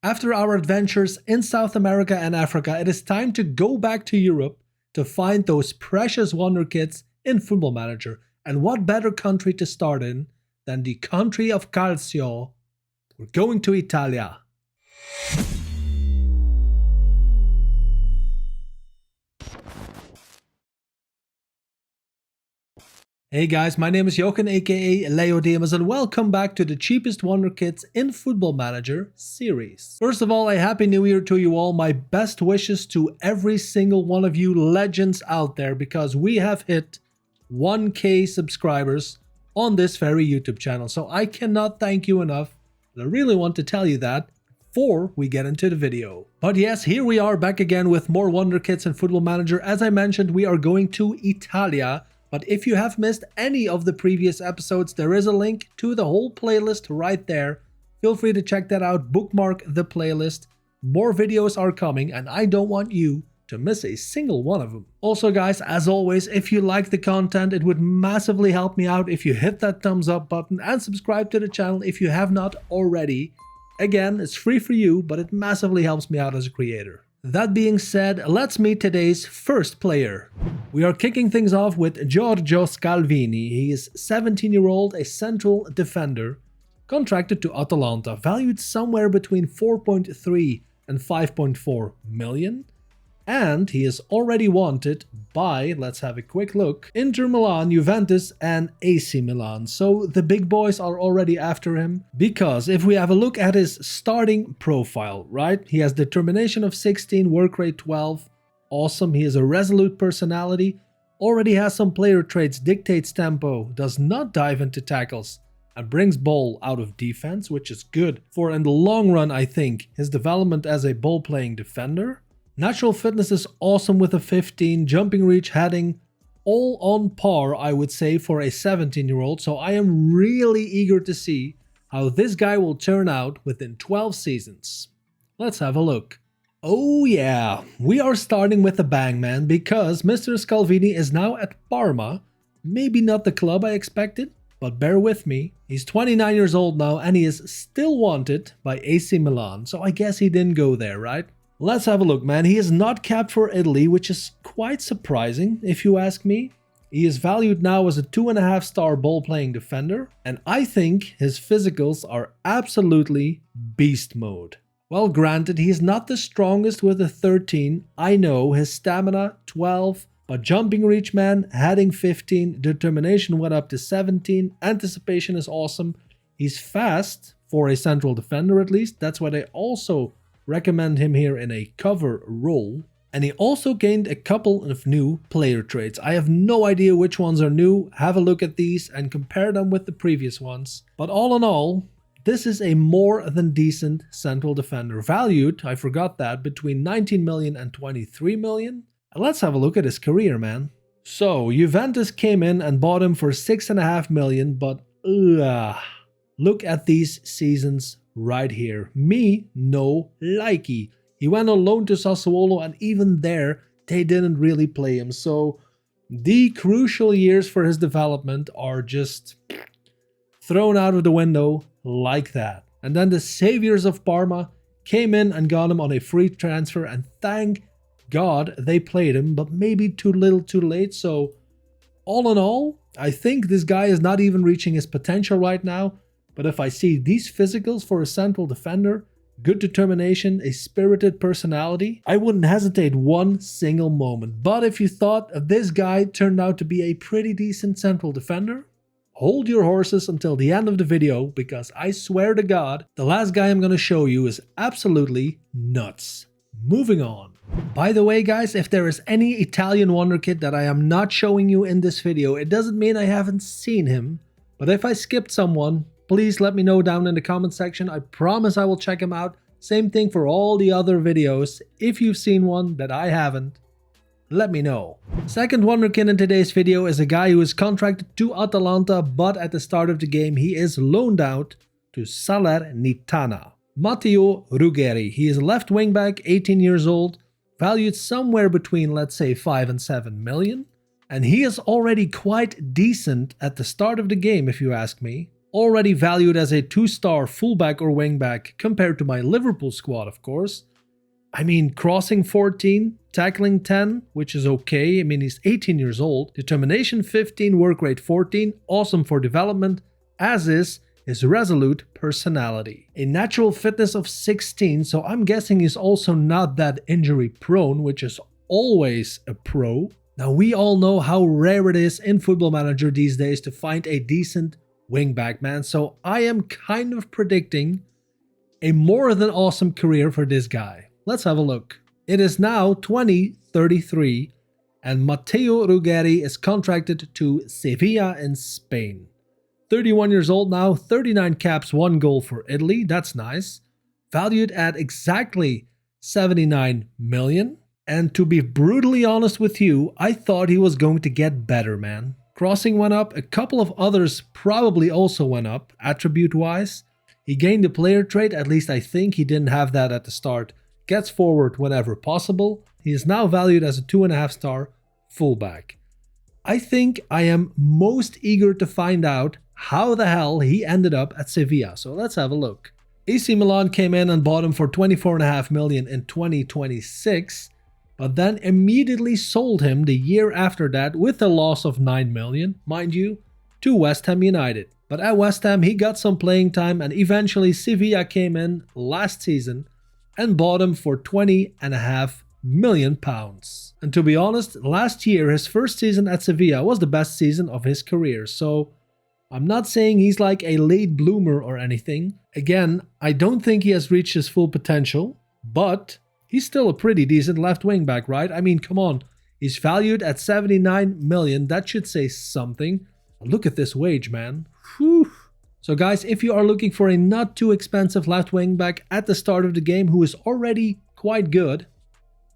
After our adventures in South America and Africa, it is time to go back to Europe to find those precious Wonderkids in Football Manager. And what better country to start in than the country of Calcio? We're going to Italia. Hey guys, my name is Jochen aka Leyodemus and welcome back to the cheapest Wonderkids in Football Manager series. First of all, a happy new year to you all. My best wishes to every single one of you legends out there because we have hit 1K subscribers on this very YouTube channel. So I cannot thank you enough. I really want to tell you that before we get into the video. But yes, here we are back again with more Wonderkids in Football Manager. As I mentioned, we are going to Italia. But if you have missed any of the previous episodes, there is a link to the whole playlist right there. Feel free to check that out, bookmark the playlist. More videos are coming and I don't want you to miss a single one of them. Also guys, as always, if you like the content, it would massively help me out if you hit that thumbs up button and subscribe to the channel if you have not already. Again, it's free for you, but it massively helps me out as a creator. That being said, let's meet today's first player. We are kicking things off with Giorgio Scalvini. He is 17-year-old, a central defender, contracted to Atalanta, valued somewhere between 4.3 and 5.4 million. And he is already wanted by, let's have a quick look, Inter Milan, Juventus and AC Milan. So the big boys are already after him. Because if we have a look at his starting profile, right? He has determination of 16, work rate 12. Awesome. He has a resolute personality. Already has some player traits, dictates tempo, does not dive into tackles, and brings ball out of defense, which is good for, in the long run, I think, his development as a ball-playing defender. Natural fitness is awesome with a 15, jumping reach, heading, all on par, I would say, for a 17-year-old. So I am really eager to see how this guy will turn out within 12 seasons. Let's have a look. Oh yeah, we are starting with a bang, man, because Mr. Scalvini is now at Parma. Maybe not the club I expected, but bear with me. He's 29 years old now and he is still wanted by AC Milan. So I guess he didn't go there, right? Let's have a look, man. He is not capped for Italy, which is quite surprising, if you ask me. He is valued now as a 2.5-star ball-playing defender, and I think his physicals are absolutely beast mode. Well, granted, he is not the strongest with a 13. I know, his stamina, 12, but jumping reach, man, heading 15, determination went up to 17, anticipation is awesome. He's fast, for a central defender at least. That's why they also recommend him here in a cover role. And he also gained a couple of new player traits. I have no idea which ones are new. Have a look at these and compare them with the previous ones. But all in all, this is a more than decent central defender. Valued, I forgot that, between 19 million and 23 million. And let's have a look at his career, man. So, Juventus came in and bought him for 6.5 million, but look at these seasons right here. Me, no likey. He went on loan to Sassuolo and even there, they didn't really play him. So the crucial years for his development are just thrown out of the window like that. And then the saviors of Parma came in and got him on a free transfer and thank God they played him, but maybe too little too late. So all in all, I think this guy is not even reaching his potential right now. But if I see these physicals for a central defender, good determination, a spirited personality, I wouldn't hesitate one single moment. But if you thought this guy turned out to be a pretty decent central defender, hold your horses until the end of the video, because I swear to God, the last guy I'm going to show you is absolutely nuts. Moving on. By the way guys, if there is any Italian Wonderkid that I am not showing you in this video, it doesn't mean I haven't seen him. But if I skipped someone, please let me know down in the comment section. I promise I will check him out. Same thing for all the other videos. If you've seen one that I haven't, let me know. Second Wonderkid in today's video is a guy who is contracted to Atalanta, but at the start of the game he is loaned out to Salernitana. Matteo Ruggeri. He is a left wing back, 18 years old, valued somewhere between, let's say, 5 and 7 million. And he is already quite decent at the start of the game, if you ask me. already valued as a 2-star fullback or wingback compared to my Liverpool squad, of course. I mean, crossing 14, tackling 10, which is okay. I mean, he's 18 years old. Determination 15, work rate 14, awesome for development, as is his resolute personality. A natural fitness of 16, so I'm guessing he's also not that injury prone, which is always a pro. Now, we all know how rare it is in Football Manager these days to find a decent wingback, man. So I am kind of predicting a more than awesome career for this guy. Let's have a look. It is now 2033 and Matteo Ruggeri is contracted to Sevilla in Spain. 31 years old now, 39 caps, 1 goal for Italy. That's nice. Valued at exactly 79 million. And to be brutally honest with you, I thought he was going to get better, man. Crossing went up, a couple of others probably also went up, attribute-wise. He gained the player trait, at least I think he didn't have that at the start. Gets forward whenever possible. He is now valued as a 2.5-star fullback. I think I am most eager to find out how the hell he ended up at Sevilla, so let's have a look. AC Milan came in and bought him for 24.5 million in 2026, but then immediately sold him the year after that with a loss of 9 million, mind you, to West Ham United. But at West Ham he got some playing time and eventually Sevilla came in last season and bought him for 20.5 million pounds. And to be honest, last year his first season at Sevilla was the best season of his career, so I'm not saying he's like a late bloomer or anything. Again, I don't think he has reached his full potential, but he's still a pretty decent left wing back, right? I mean, come on. He's valued at 79 million. That should say something. Look at this wage, man. Whew. So guys, if you are looking for a not too expensive left wing back at the start of the game who is already quite good,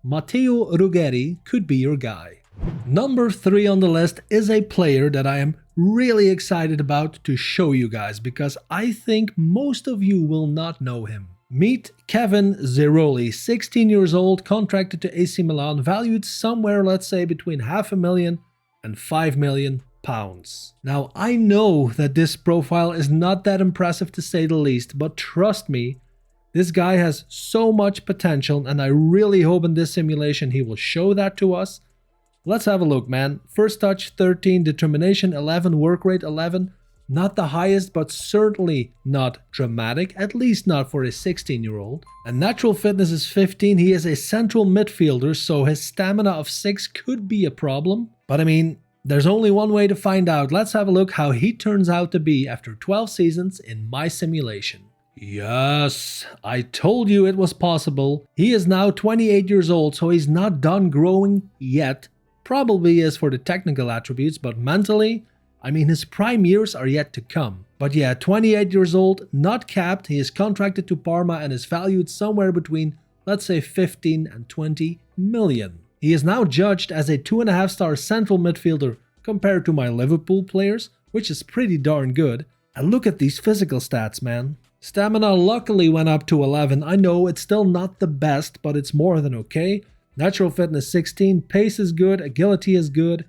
Matteo Ruggeri could be your guy. Number 3 on the list is a player that I am really excited about to show you guys because I think most of you will not know him. Meet Kevin Zeroli, 16 years old, contracted to AC Milan, valued somewhere, let's say, between £500,000 and £5 million. Now, I know that this profile is not that impressive to say the least, but trust me, this guy has so much potential and I really hope in this simulation he will show that to us. Let's have a look, man. First touch 13, determination 11, work rate 11. Not the highest, but certainly not dramatic, at least not for a 16-year-old. And natural fitness is 15. He is a central midfielder, so his stamina of 6 could be a problem. But I mean, there's only one way to find out. Let's have a look how he turns out to be after 12 seasons in my simulation. Yes, I told you it was possible. He is now 28 years old, so he's not done growing yet. Probably is for the technical attributes, but mentally, I mean, his prime years are yet to come. But yeah, 28 years old, not capped, he is contracted to Parma and is valued somewhere between, let's say, 15 and 20 million. He is now judged as a 2.5-star central midfielder compared to my Liverpool players, which is pretty darn good. And look at these physical stats, man. Stamina luckily went up to 11. I know it's still not the best, but it's more than okay. Natural fitness 16, pace is good, agility is good.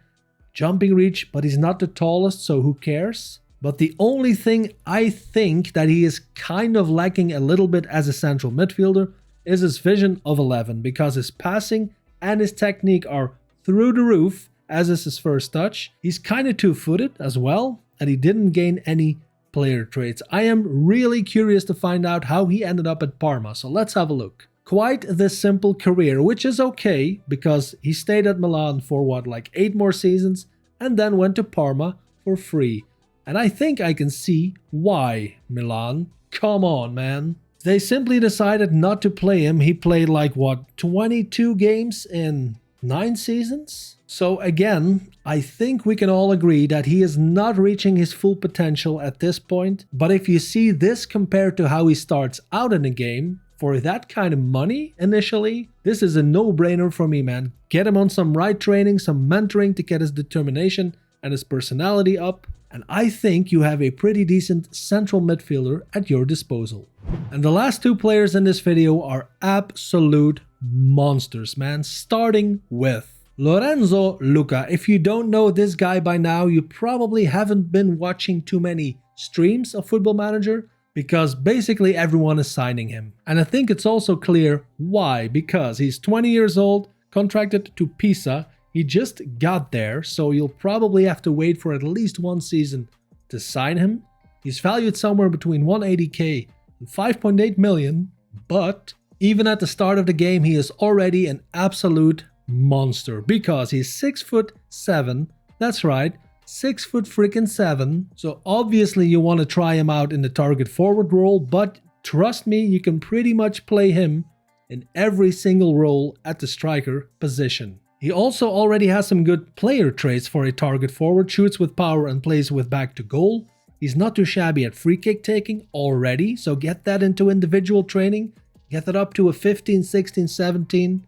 Jumping reach, but he's not the tallest, so who cares? But the only thing I think that he is kind of lacking a little bit as a central midfielder is his vision of 11, because his passing and his technique are through the roof, as is his first touch. He's kind of two-footed as well, and he didn't gain any player traits. I am really curious to find out how he ended up at Parma, so let's have a look. Quite the simple career, which is okay, because he stayed at Milan for what, like 8 more seasons, and then went to Parma for free. And I think I can see why, Milan. Come on, man. They simply decided not to play him. He played like, what, 22 games in 9 seasons? So again, I think we can all agree that he is not reaching his full potential at this point. But if you see this compared to how he starts out in a game, for that kind of money initially, this is a no-brainer for me, man. Get him on some right training, some mentoring to get his determination and his personality up. And I think you have a pretty decent central midfielder at your disposal. And the last 2 players in this video are absolute monsters, man. Starting with Lorenzo Luca. If you don't know this guy by now, you probably haven't been watching too many streams of Football Manager because basically everyone is signing him. And I think it's also clear why, because he's 20 years old, contracted to Pisa. He just got there, so you'll probably have to wait for at least one season to sign him. He's valued somewhere between 180k and 5.8 million, but even at the start of the game, he is already an absolute monster because he's 6'7". That's right, 6'7". So obviously you want to try him out in the target forward role, but trust me, you can pretty much play him in every single role at the striker position. He also already has some good player traits for a target forward, shoots with power and plays with back to goal. He's not too shabby at free kick taking already, so get that into individual training. Get that up to a 15, 16, 17.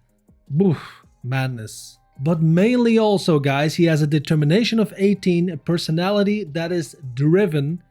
Boof, madness. But mainly also, guys, he has a determination of 18, a personality that is driven,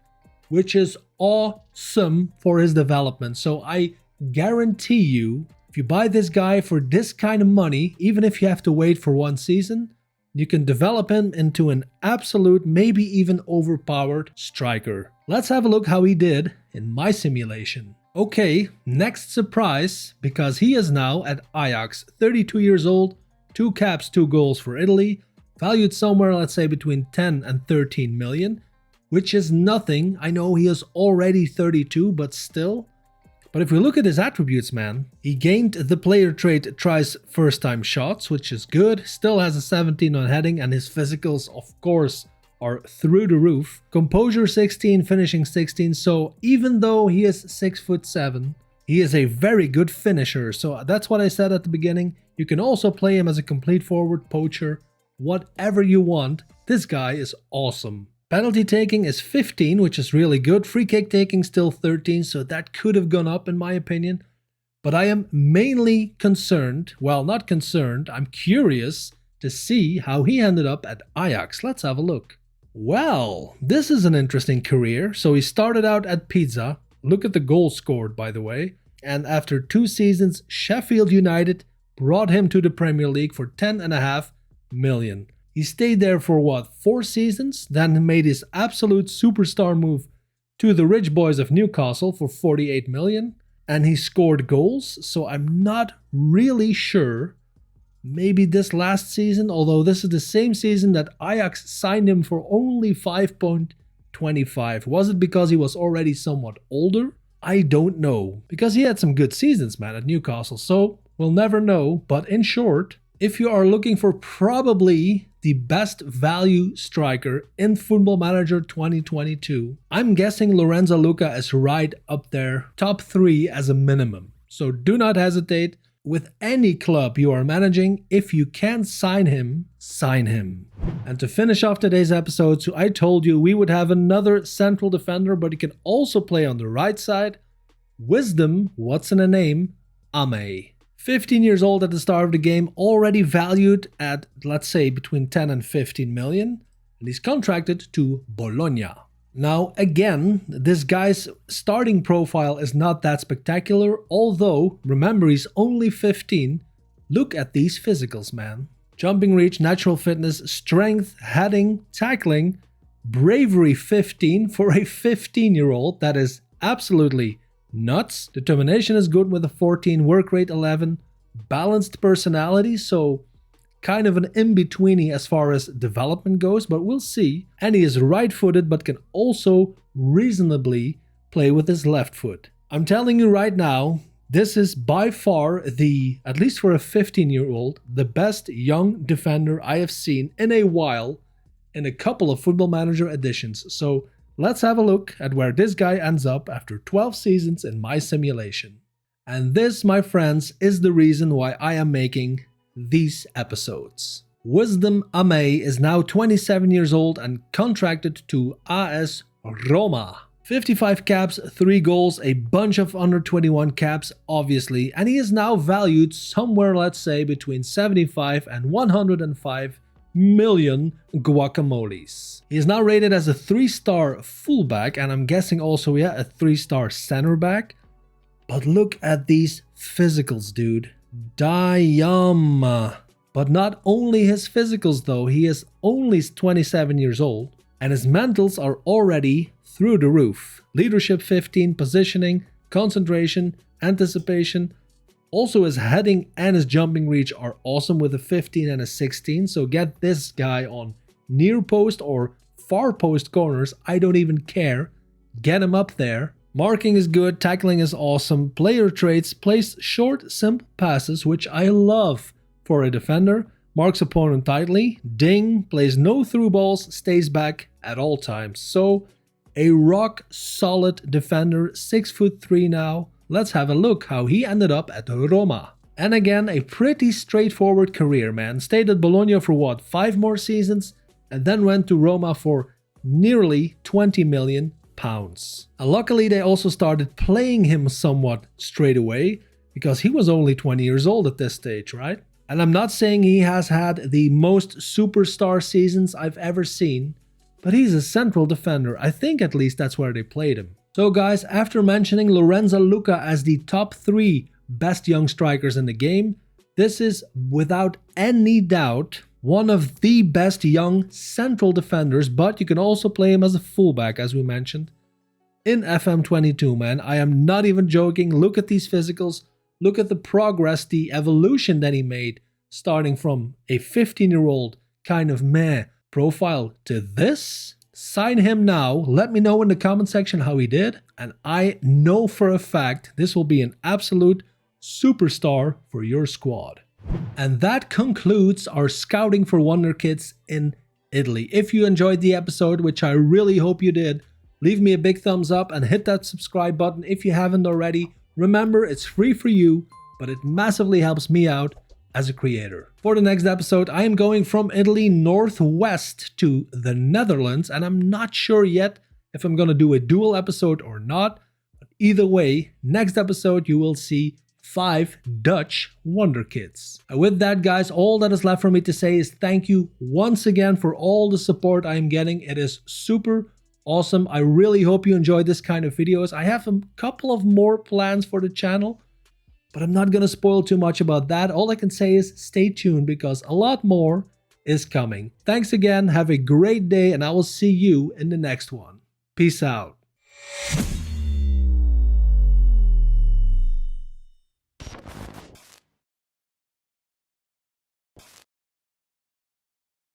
which is awesome for his development. So I guarantee you, if you buy this guy for this kind of money, even if you have to wait for one season, you can develop him into an absolute, maybe even overpowered striker. Let's have a look how he did in my simulation. Okay, next surprise, because he is now at Ajax, 32 years old, 2 caps, 2 goals for Italy, valued somewhere, let's say, between 10 and 13 million, which is nothing. I know he is already 32, but still. But if we look at his attributes, man, he gained the player trait tries first time shots, which is good, still has a 17 on heading, and his physicals, of course, are through the roof. Composure 16, finishing 16, so even though he is 6'7", he is a very good finisher. So that's what I said at the beginning. You can also play him as a complete forward, poacher, whatever you want. This guy is awesome. Penalty taking is 15, which is really good. Free kick taking still 13, so that could have gone up in my opinion. But I am mainly concerned, well, not concerned, I'm curious to see how he ended up at Ajax. Let's have a look. Well, this is an interesting career. So he started out at Pisa. Look at the goals scored, by the way. And after 2 seasons, Sheffield United brought him to the Premier League for 10.5 million. He stayed there for what, 4 seasons? Then made his absolute superstar move to the rich boys of Newcastle for 48 million. And he scored goals, so I'm not really sure. Maybe this last season, although this is the same season that Ajax signed him for only 5.25. Was it because he was already somewhat older? I don't know. Because he had some good seasons, man, at Newcastle, so we'll never know. But in short, if you are looking for probably the best value striker in Football Manager 2022, I'm guessing Lorenzo Luca is right up there, top 3 as a minimum. So do not hesitate. With any club you are managing, if you can sign him, sign him. And to finish off today's episode, so I told you we would have another central defender, but he can also play on the right side. Wisdom, what's in a name? Ame. 15 years old at the start of the game, already valued at, let's say, between 10 and 15 million. And he's contracted to Bologna. Now, again, this guy's starting profile is not that spectacular, although, remember, he's only 15. Look at these physicals, man. Jumping reach, natural fitness, strength, heading, tackling, bravery 15 for a 15-year-old. That is absolutely nuts. Determination is good with a 14, work rate 11, balanced personality, so kind of an in-betweeny as far as development goes, but we'll see. And he is right-footed, but can also reasonably play with his left foot. I'm telling you right now, this is by far the, at least for a 15-year-old, the best young defender I have seen in a while in a couple of Football Manager editions. So let's have a look at where this guy ends up after 12 seasons in my simulation. And this, my friends, is the reason why I am making these episodes. Wisdom Ame is now 27 years old and contracted to AS Roma. 55 caps, 3 goals, a bunch of under 21 caps, obviously, and he is now valued somewhere, let's say, between 75 and 105 million guacamoles. He is now rated as a 3-star fullback, and I'm guessing also, yeah, a 3-star center back. But look at these physicals, dude. Damn. But not only his physicals though, he is only 27 years old and his mentals are already through the roof. Leadership 15, positioning, concentration, anticipation. Also his heading and his jumping reach are awesome with a 15 and a 16, so get this guy on near post or far post corners, I don't even care. Get him up there. Marking is good, tackling is awesome. Player traits, plays short, simple passes, which I love for a defender. Marks opponent tightly. Ding, plays no through balls, stays back at all times. So, a rock solid defender, 6'3" now. Let's have a look how he ended up at Roma. And again, a pretty straightforward career, man. Stayed at Bologna for what, 5 more seasons? And then went to Roma for nearly 20 million pounds. And luckily they also started playing him somewhat straight away, because he was only 20 years old at this stage, right? And I'm not saying he has had the most superstar seasons I've ever seen, but he's a central defender. I think at least that's where they played him. So guys, after mentioning Lorenzo Luca as the top 3 best young strikers in the game, this is without any doubt one of the best young central defenders, but you can also play him as a fullback, as we mentioned, in FM22, man. I am not even joking. Look at these physicals. Look at the progress, the evolution that he made, starting from a 15-year-old kind of meh profile to this. Sign him now. Let me know in the comment section how he did. And I know for a fact this will be an absolute superstar for your squad. And that concludes our scouting for Wonderkids in Italy. If you enjoyed the episode, which I really hope you did, leave me a big thumbs up and hit that subscribe button if you haven't already. Remember, it's free for you, but it massively helps me out as a creator. For the next episode, I am going from Italy northwest to the Netherlands, and I'm not sure yet if I'm gonna do a dual episode or not. But either way, next episode you will see 5 Dutch Wonderkids. And with that, guys, all that is left for me to say is thank you once again for all the support I am getting. It is super awesome. I really hope you enjoyed this kind of videos. I have a couple of more plans for the channel, but I'm not gonna spoil too much about that. All I can say is stay tuned because a lot more is coming. Thanks again, have a great day, and I will see you in the next one. Peace out.